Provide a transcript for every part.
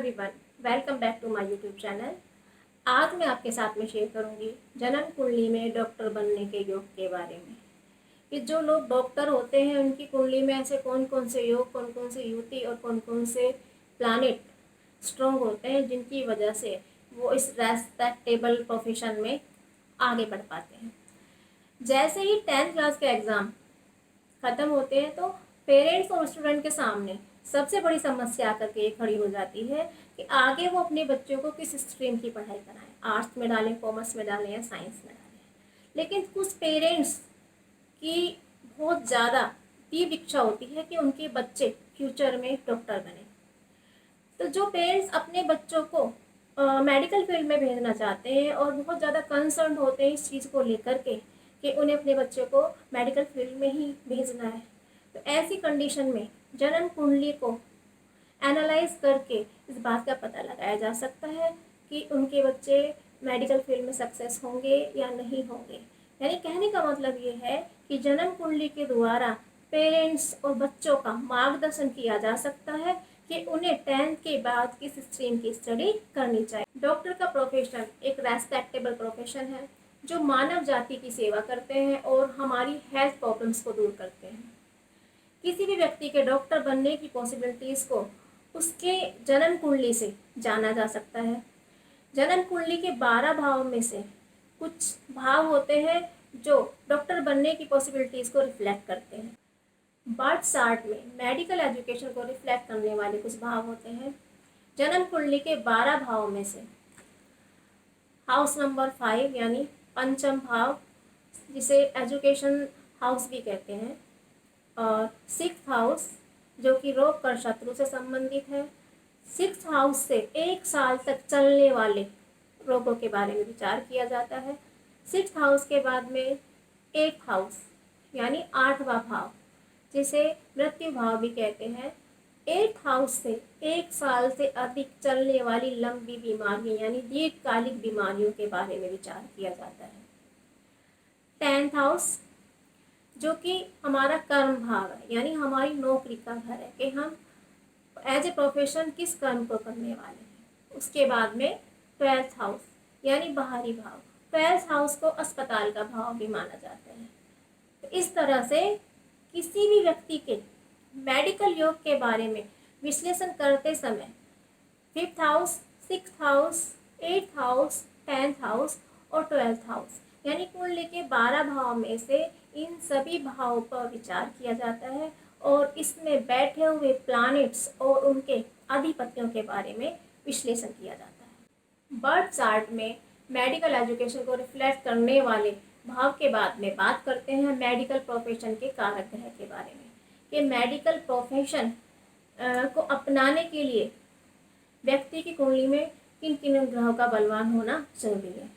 Everyone, welcome back to my YouTube channel. आज मैं आपके साथ में शेयर करूंगी जन्म कुंडली में डॉक्टर बनने के योग के बारे में कि जो लोग डॉक्टर होते हैं उनकी कुंडली में ऐसे कौन कौन से योग, कौन कौन से युति और कौन कौन से प्लैनेट स्ट्रॉन्ग होते हैं जिनकी वजह से वो इस रेस्पेक्टेबल प्रोफेशन में आगे बढ़ पाते हैं। जैसे ही 10th क्लास के एग्ज़ाम ख़त्म होते हैं तो पेरेंट्स और स्टूडेंट के सामने सबसे बड़ी समस्या आकर के ये खड़ी हो जाती है कि आगे वो अपने बच्चों को किस स्ट्रीम की पढ़ाई कराएं, आर्ट्स में डालें, कॉमर्स में डालें या साइंस में डालें। लेकिन कुछ पेरेंट्स की बहुत ज़्यादा तीव्र इच्छा होती है कि उनके बच्चे फ्यूचर में डॉक्टर बने। तो जो पेरेंट्स अपने बच्चों को मेडिकल फील्ड में भेजना चाहते हैं और बहुत ज़्यादा कंसर्न होते हैं इस चीज़ को लेकर के कि उन्हें अपने बच्चे को मेडिकल फील्ड में ही भेजना है, तो ऐसी कंडीशन में जन्म कुंडली को एनालाइज करके इस बात का पता लगाया जा सकता है कि उनके बच्चे मेडिकल फील्ड में सक्सेस होंगे या नहीं होंगे। यानी कहने का मतलब ये है कि जन्म कुंडली के द्वारा पेरेंट्स और बच्चों का मार्गदर्शन किया जा सकता है कि उन्हें 10th के बाद किस स्ट्रीम की स्टडी करनी चाहिए। डॉक्टर का प्रोफेशन एक रेस्पेक्टेबल प्रोफेशन है जो मानव जाति की सेवा करते हैं और हमारी हेल्थ प्रॉब्लम्स को दूर करते हैं। किसी भी व्यक्ति के डॉक्टर बनने की पॉसिबिलिटीज़ को उसके जन्म कुंडली से जाना जा सकता है। जन्म कुंडली के 12 भाव में से कुछ भाव होते हैं जो डॉक्टर बनने की पॉसिबिलिटीज़ को रिफ्लेक्ट करते हैं। बर्थ चार्ट में मेडिकल एजुकेशन को रिफ्लेक्ट करने वाले कुछ भाव होते हैं। जन्म कुंडली के 12 भाव में से हाउस नंबर 5 यानी पंचम भाव, जिसे एजुकेशन हाउस भी कहते हैं, और 6th हाउस जो कि रोग कर शत्रु से संबंधित है। 6th हाउस से 1 साल तक चलने वाले रोगों के बारे में विचार किया जाता है। 6th हाउस के बाद में 8th हाउस यानी 8वां भाव, जिसे मृत्यु भाव भी कहते हैं। 8th हाउस से 1 साल से अधिक चलने वाली लंबी बीमारियां यानी दीर्घकालिक बीमारियों के बारे में विचार किया जाता है। 10th हाउस जो कि हमारा कर्म भाव है यानी हमारी नौकरी का घर है कि हम एज ए प्रोफेशन किस कर्म को करने वाले हैं। उसके बाद में 12th हाउस यानी बाहरी भाव। 12th हाउस को अस्पताल का भाव भी माना जाता है। तो इस तरह से किसी भी व्यक्ति के मेडिकल योग के बारे में विश्लेषण करते समय 5th house, 6th house, 8th house, 10th house और 12th हाउस यानी कुंडली के 12 भाव में से इन सभी भावों पर विचार किया जाता है और इसमें बैठे हुए प्लैनेट्स और उनके अधिपतियों के बारे में विश्लेषण किया जाता है। बर्थ चार्ट में मेडिकल एजुकेशन को रिफ्लेक्ट करने वाले भाव के बाद में बात करते हैं मेडिकल प्रोफेशन के कारक ग्रह के बारे में कि मेडिकल प्रोफेशन को अपनाने के लिए व्यक्ति की कुंडली में किन किन ग्रहों का बलवान होना जरूरी है।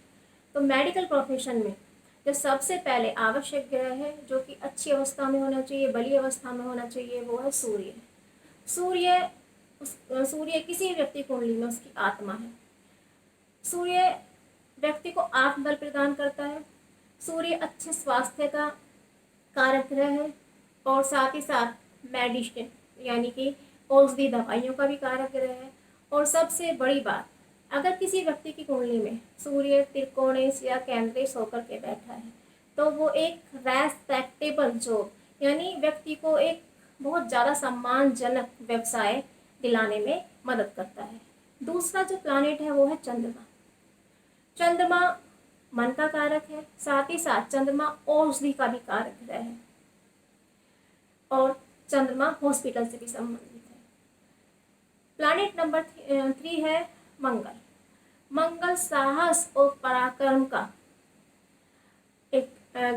तो मेडिकल प्रोफेशन में जो सबसे पहले आवश्यक ग्रह है जो कि अच्छी अवस्था में होना चाहिए, बली अवस्था में होना चाहिए, वो है सूर्य। सूर्य किसी व्यक्ति कुंडली में उसकी आत्मा है। सूर्य व्यक्ति को आत्मबल प्रदान करता है। सूर्य अच्छे स्वास्थ्य का कारक ग्रह है और साथ ही साथ मेडिसिन यानी कि औषधि दवाइयों का भी कारक ग्रह है। और सबसे बड़ी बात, अगर किसी व्यक्ति की कुंडली में सूर्य त्रिकोणेश या केंद्रेश होकर के बैठा है तो वो एक रेस्पेक्टेबल जॉब यानी व्यक्ति को एक बहुत ज़्यादा सम्मानजनक व्यवसाय दिलाने में मदद करता है। दूसरा जो प्लैनेट है वो है चंद्रमा। चंद्रमा मन का कारक है, साथ ही साथ चंद्रमा औषधि का भी कारक ग्रह है और चंद्रमा हॉस्पिटल से भी संबंधित है। प्लैनेट नंबर 3 है मंगल। मंगल साहस और पराक्रम का एक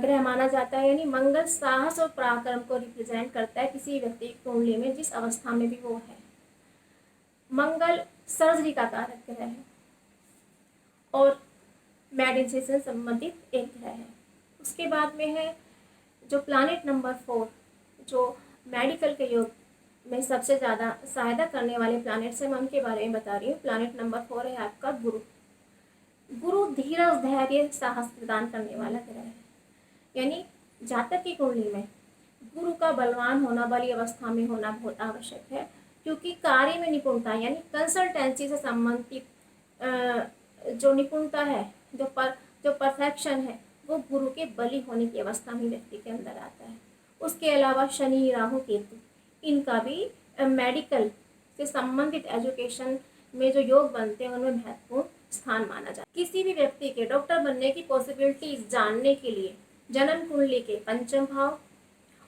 ग्रह माना जाता है यानी मंगल साहस और पराक्रम को रिप्रेजेंट करता है किसी व्यक्ति की कुंडली में जिस अवस्था में भी वो है। मंगल सर्जरी का कारक ग्रह है और मेडिसिन से संबंधित एक ग्रह है। उसके बाद में है जो प्लैनेट नंबर 4 जो मेडिकल के योग में सबसे ज़्यादा सहायता करने वाले प्लैनेट से मैं उनके बारे में बता रही हूँ। प्लैनेट नंबर 4 है आपका गुरु। गुरु धीरज, धैर्य, साहस प्रदान करने वाला ग्रह है यानी जातक की कुंडली में गुरु का बलवान होना, बली अवस्था में होना बहुत आवश्यक है क्योंकि कार्य में निपुणता यानी कंसल्टेंसी से संबंधित जो निपुणता है, जो परफेक्शन है, वो गुरु के बलि होने की अवस्था में व्यक्ति के अंदर आता है। उसके अलावा शनि, राहु, केतु, इनका भी मेडिकल से संबंधित एजुकेशन में जो योग बनते हैं उनमें महत्वपूर्ण स्थान माना जाता है। किसी भी व्यक्ति के डॉक्टर बनने की पॉसिबिलिटीज जानने के लिए जन्म कुंडली के पंचम भाव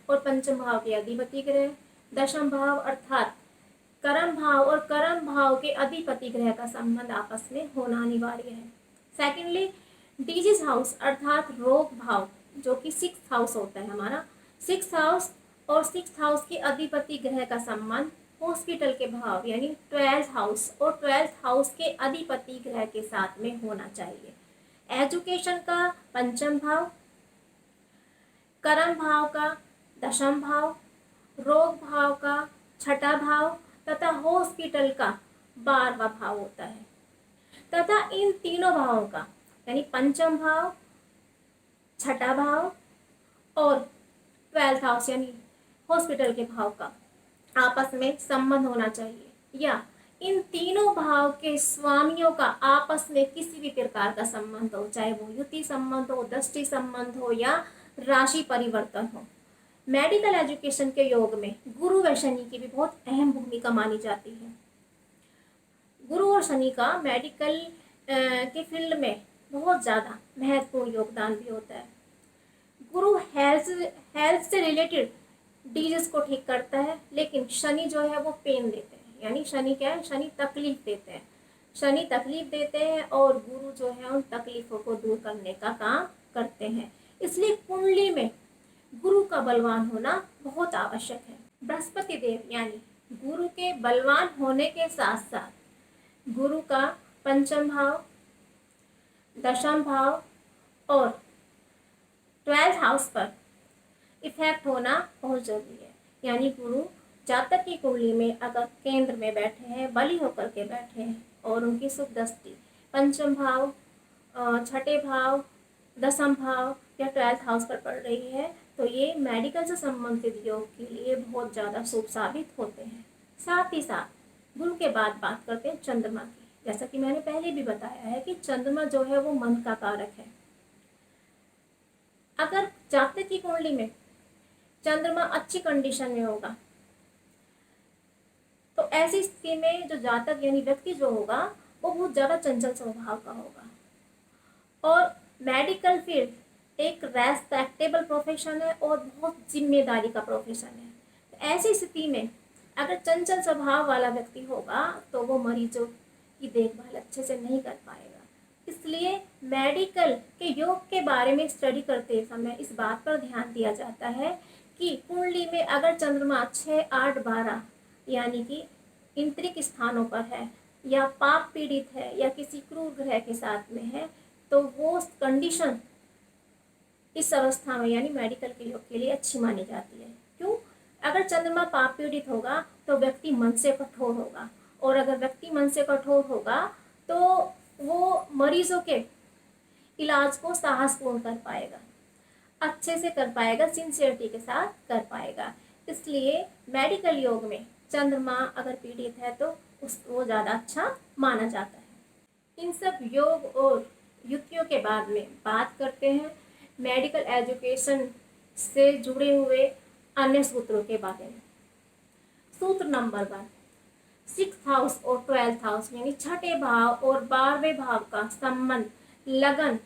और पंचम भाव के अधिपति ग्रह, दशम भाव अर्थात कर्म भाव और कर्म भाव के अधिपति ग्रह का संबंध आपस में होना अनिवार्य है। सेकेंडली, डिजीज हाउस अर्थात रोग भाव, जो कि 6th हाउस होता है हमारा, 6th हाउस और 6th हाउस के अधिपति ग्रह का संबंध हॉस्पिटल के भाव यानी 12th हाउस और 12th हाउस के अधिपति ग्रह के साथ में होना चाहिए। एजुकेशन का पंचम भाव, कर्म भाव का दशम भाव, रोग भाव का 6ठा भाव तथा हॉस्पिटल का 12वां भाव होता है। तथा इन तीनों भावों का यानी पंचम भाव, 6ठा भाव और 12th हाउस यानी हॉस्पिटल के भाव का आपस में संबंध होना चाहिए, या इन तीनों भाव के स्वामियों का आपस में किसी भी प्रकार का संबंध हो, चाहे वो युति संबंध हो, दृष्टि संबंध हो या राशि परिवर्तन हो। मेडिकल एजुकेशन के योग में गुरु व शनि की भी बहुत अहम भूमिका मानी जाती है। गुरु और शनि का मेडिकल के फील्ड में बहुत ज़्यादा महत्वपूर्ण योगदान भी होता है। गुरु हेल्थ से रिलेटेड डिजीज को ठीक करता है, लेकिन शनि जो है वो पेन देते हैं, यानी शनि क्या है, शनि तकलीफ देते हैं। शनि तकलीफ देते हैं और गुरु जो है उन तकलीफों को दूर करने का काम करते हैं। इसलिए कुंडली में गुरु का बलवान होना बहुत आवश्यक है। बृहस्पति देव यानी गुरु के बलवान होने के साथ साथ गुरु का पंचम भाव, दशम भाव और 12th हाउस पर इफेक्ट होना बहुत जरूरी है। यानी गुरु जातक की कुंडली में अगर केंद्र में बैठे हैं, बलि होकर के बैठे हैं और उनकी शुभ दृष्टि पंचम भाव, 6ठे भाव, दशम भाव या 12th हाउस पर पड़ रही है, तो ये मेडिकल से संबंधित योग के लिए बहुत ज़्यादा शुभ साबित होते हैं। साथ ही साथ गुरु के बाद बात करते हैं चंद्रमा की। जैसा कि मैंने पहले भी बताया है कि चंद्रमा जो है वो मन का कारक है। अगर जातक की कुंडली में चंद्रमा अच्छी कंडीशन में होगा तो ऐसी स्थिति में जो जातक यानी व्यक्ति जो होगा वो बहुत ज़्यादा चंचल स्वभाव का होगा। और मेडिकल फील्ड एक रेस्पेक्टेबल प्रोफेशन है और बहुत जिम्मेदारी का प्रोफेशन है। तो ऐसी स्थिति में अगर चंचल स्वभाव वाला व्यक्ति होगा तो वो मरीजों की देखभाल अच्छे से नहीं कर पाएगा। इसलिए मेडिकल के योग के बारे में स्टडी करते समय इस बात पर ध्यान दिया जाता है कि कुंडली में अगर चंद्रमा 6, 8, 12 यानी कि इंद्रिक स्थानों पर है या पाप पीड़ित है या किसी क्रूर ग्रह के साथ में है, तो वो कंडीशन इस अवस्था में यानी मेडिकल के योग के लिए अच्छी मानी जाती है। क्यों? अगर चंद्रमा पाप पीड़ित होगा तो व्यक्ति मन से कठोर होगा, और अगर व्यक्ति मन से कठोर होगा तो वो मरीजों के इलाज को साहसपूर्ण कर पाएगा, अच्छे से कर पाएगा, सिंसियरिटी के साथ कर पाएगा। इसलिए मेडिकल योग में चंद्रमा अगर पीड़ित है तो वो ज़्यादा अच्छा माना जाता है। इन सब योग और युक्तियों के बाद में बात करते हैं मेडिकल एजुकेशन से जुड़े हुए अन्य सूत्रों के बारे में। सूत्र नंबर 1, 6th हाउस और 12th हाउस यानी 6ठे भाव और 12वें भाव का संबंध लगन,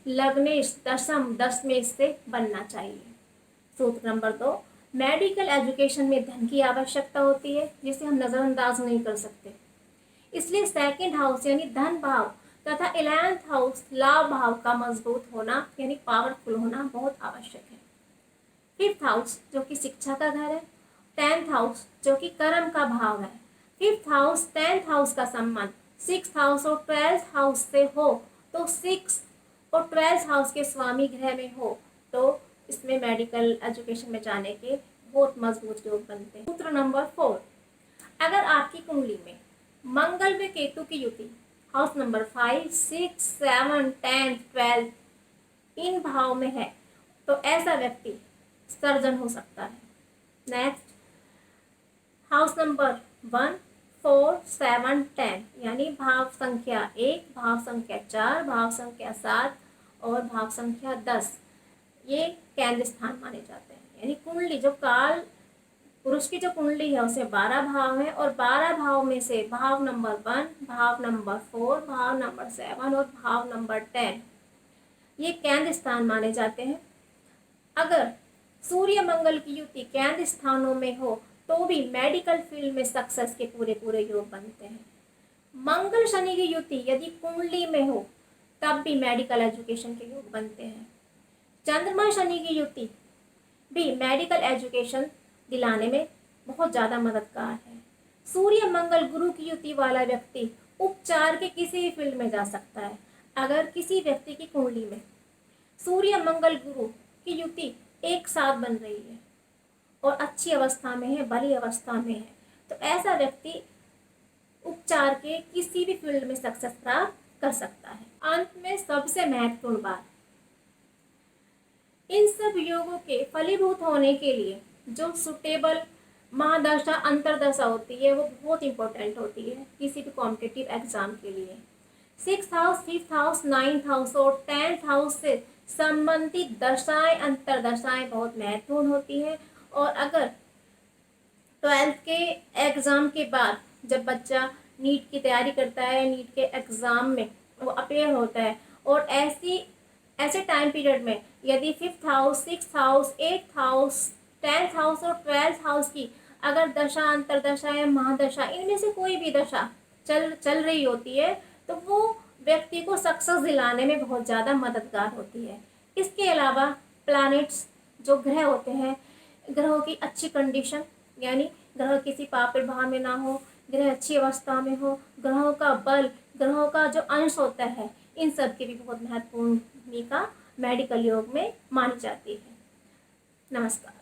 लग्नेश, दशम, दशमेश से बनना चाहिए। सूत्र नंबर 2, मेडिकल एजुकेशन में धन की आवश्यकता होती है जिसे हम नज़रअंदाज नहीं कर सकते। इसलिए 2nd हाउस यानी धन भाव तथा 11th हाउस लाभ भाव का मजबूत होना यानी पावरफुल होना बहुत आवश्यक है। 5th हाउस जो कि शिक्षा का घर है, 10th हाउस जो कि कर्म का भाव है, 5th हाउस 10th हाउस का संबंध 6th हाउस और 12th हाउस से हो तो 6 और 12th हाउस के स्वामी ग्रह में हो तो इसमें मेडिकल एजुकेशन में जाने के बहुत मजबूत योग बनते हैं। सूत्र नंबर 4, अगर आपकी कुंडली में मंगल व केतु की युति हाउस नंबर 5, 6, 7, 10, 12 इन भाव में है तो ऐसा व्यक्ति सर्जन हो सकता है। नेक्स्ट, हाउस नंबर 1, 4, 7, 10 यानी भाव संख्या 1, भाव संख्या 4, भाव संख्या 7 और भाव संख्या 10 ये केंद्र स्थान माने जाते हैं। यानी कुंडली जो काल पुरुष की जो कुंडली है उसे 12 भाव है और 12 भाव में से भाव नंबर 1, भाव नंबर 4, भाव नंबर 7 और भाव नंबर 10 ये केंद्र स्थान माने जाते हैं। अगर सूर्य मंगल की युति केंद्र स्थानों में हो तो भी मेडिकल फील्ड में सक्सेस के पूरे पूरे योग बनते हैं। मंगल शनि की युति यदि कुंडली में हो तब भी मेडिकल एजुकेशन के योग बनते हैं। चंद्रमा शनि की युति भी मेडिकल एजुकेशन दिलाने में बहुत ज़्यादा मददगार है। सूर्य मंगल गुरु की युति वाला व्यक्ति उपचार के किसी भी फील्ड में जा सकता है। अगर किसी व्यक्ति की कुंडली में सूर्य मंगल गुरु की युति एक साथ बन रही है और अच्छी अवस्था में है, बड़ी अवस्था में है, तो ऐसा व्यक्ति उपचार के किसी भी फील्ड में सक्सेस प्राप्त कर सकता है। अंत में सबसे महत्वपूर्ण बात, इन सब योगों के फलीभूत होने के लिए जो सुटेबल महादशा अंतरदशा होती है वो बहुत इंपॉर्टेंट होती है किसी भी कॉम्पिटिटिव एग्जाम के लिए। 6th house, 5th house, 9th house और 10th हाउस से संबंधित दशाएं अंतरदशाएं बहुत महत्वपूर्ण होती है। और अगर 12th के एग्ज़ाम के बाद जब बच्चा नीट की तैयारी करता है, नीट के एग्ज़ाम में वो अपेयर होता है और ऐसे टाइम पीरियड में यदि 5th house, 6th house, 8th house, 10th house और 12th हाउस की अगर दशा अंतरदशा या महादशा इनमें से कोई भी दशा चल रही होती है तो वो व्यक्ति को सक्सेस दिलाने में बहुत ज़्यादा मददगार होती है। इसके अलावा प्लैनेट्स जो ग्रह होते हैं, ग्रहों की अच्छी कंडीशन यानी ग्रह किसी पाप प्रभाव में ना हो, ग्रह अच्छी अवस्था में हो, ग्रहों का बल, ग्रहों का जो अंश होता है, इन सब की भी बहुत महत्वपूर्ण भूमिका मेडिकल योग में मानी जाती है। नमस्कार।